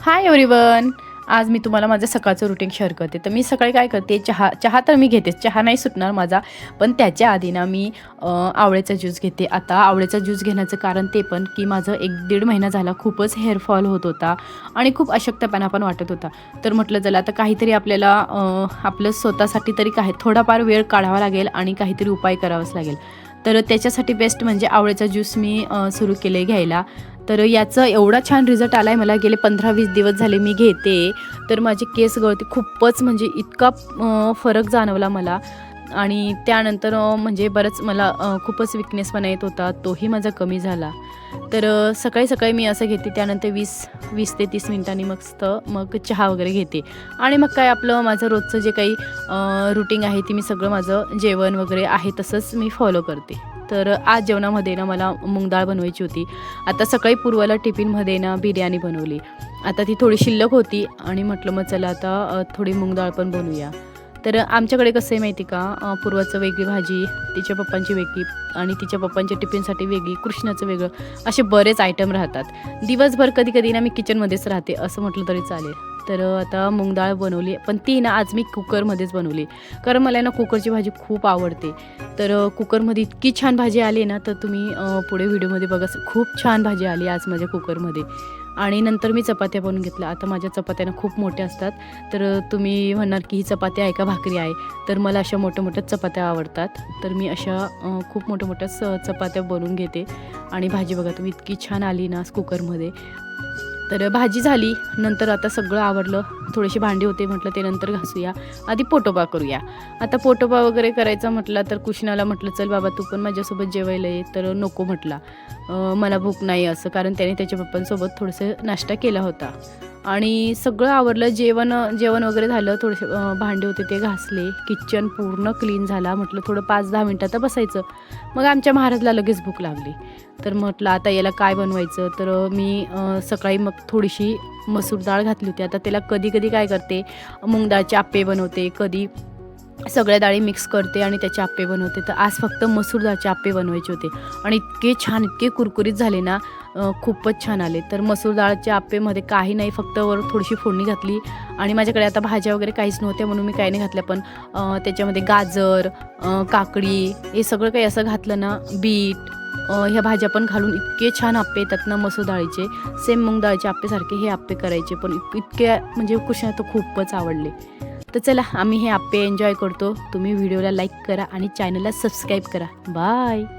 Hi everyone. आज मी तुम्हाला माझं सकाळचं रुटीन शेअर करते. तर मी सकाळी काय करते, चहा तर मी घेतेच, चहा नाही सुटणार माझा. पण त्याच्या आधी ना मी आवळ्याचा ज्यूस घेते. आता आवळ्याचा ज्यूस घेण्याचं कारण ते पण की माझं 1-1.5 महिना झाला खूपच हेअरफॉल होत होता आणि खूप अशक्तपणा पण वाटत होता. तर म्हटलं चला आता काहीतरी आपल्याला आपलं स्वतःसाठी तरी थोडाफार वेळ काढावा लागेल आणि काहीतरी उपाय करावाच लागेल. तर त्याच्यासाठी बेस्ट म्हणजे आवळ्याचा ज्यूस मी सुरू केले घ्यायला. तर याचा एवढा छान रिझल्ट आला आहे मला. गेले 15-20 दिवस झाले मी घेते. तर माझे केस गळती खूपच म्हणजे इतका फरक जाणवला मला. आणि त्यानंतर म्हणजे बरंच मला खूपच विकनेसपणा येत होता, तोही माझा कमी झाला. तर सकाळी मी असं घेते. त्यानंतर 20 ते 30 मिनिटांनी मग चहा वगैरे घेते. आणि मग काय आपलं माझं रोजचं जे काही रुटीन आहे ते मी सगळं माझं जेवण वगैरे आहे तसंच मी फॉलो करते. तर आज जेवणामध्ये ना मला मूग डाळ बनवायची होती. आता सकाळी पूर्वाला टिफिनमध्ये ना बिर्याणी बनवली. आता ती थोडी शिल्लक होती आणि म्हटलं मग चला आता थोडी मूग डाळ पण बनवूया. तर आमच्याकडे कसं आहे माहिती का, पूर्वाचं वेगळी भाजी, तिच्या पप्पांची वेगळी आणि तिच्या पप्पांच्या टिफिनसाठी वेगळी, कृष्णाचं वेगळं, असे बरेच आयटम राहतात. दिवसभर कधी-कधी ना मी किचनमध्येच राहते असं म्हटलं तरी चालेल. तर आता मूग डाळ बनवली, पण ती ना आज मी कुकरमध्येच बनवली. कारण मला ना कुकरची भाजी खूप आवडते. तर कुकरमध्ये इतकी छान भाजी आली ना, तर तुम्ही पुढे व्हिडिओमध्ये बघा. खूप छान भाजी आली आज माझ्या कुकरमध्ये. आणि नंतर मी चपात्या बनवून घेतल्या. आता माझ्या चपात्या ना खूप मोठ्या असतात. तर तुम्ही म्हणाल की ही चपाती आहे का भाकरी आहे? तर मला अशा मोठ्या-मोठ्या चपात्या आवडतात. तर मी अशा खूप मोठ्या-मोठ्या चपात्या बनवून घेते. आणि भाजी बघा तुम्ही इतकी छान आली ना कुकरमध्ये. तर भाजी झाली. नंतर आता सगळं आवरलं. थोडीशी भांडी होते, म्हटलं ते नंतर घासूया. आधी पोटोबा करूया. आता पोटोबा वगैरे करायचा म्हटला तर कृष्णाला म्हटलं चल बाबा तू पण माझ्यासोबत जेवायला ये. तर नको म्हटला, मला भूक नाही असं. कारण त्याने त्याच्या पप्पांसोबत थोडंसं नाश्ता केला होता. आणि सगळं आवरलं. जेवण वगैरे झालं. थोडेसे भांडे होते ते घासले. किचन पूर्ण क्लीन झाला. म्हटलं थोडं 5-10 मिनटं तर बसायचं. मग आमच्या महाराजला लगेच भूक लागली. तर म्हटलं आता याला काय बनवायचं. तर मी सकाळी मग थोडीशी मसूर डाळ घातली होती. आता त्याला कधी काय करते, मूग डाळचे आप्पे बनवते, कधी सगळ्या डाळी मिक्स करते आणि त्याचे आप्पे बनवते. तर आज फक्त मसूर डाळचे आप्पे बनवायचे होते आणि इतके छान, इतके कुरकुरीत झाले ना, खूपच छान आले. तर मसूर डाळच्या आप्पेमध्ये काही नाही, फक्त वर थोडीशी फोडणी घातली. आणि माझ्याकडे आता भाज्या वगैरे काहीच नव्हत्या म्हणून मी काही नाही घातल्या. पण त्याच्यामध्ये गाजर, काकडी हे सगळं काही असं घातलं ना, बीट, ह्या भाज्या पण घालून इतके छान आप्पे येतात ना मसूर डाळीचे. सेम मूग डाळीचे आप्पेसारखे हे आप्पे करायचे. पण इतके म्हणजे कृष्णाला तर खूपच आवडले. तर चला आम्ही हे आप्पे एन्जॉय करतो. तुम्ही व्हिडिओला लाईक करा आणि चॅनलला सबस्क्राईब करा. बाय.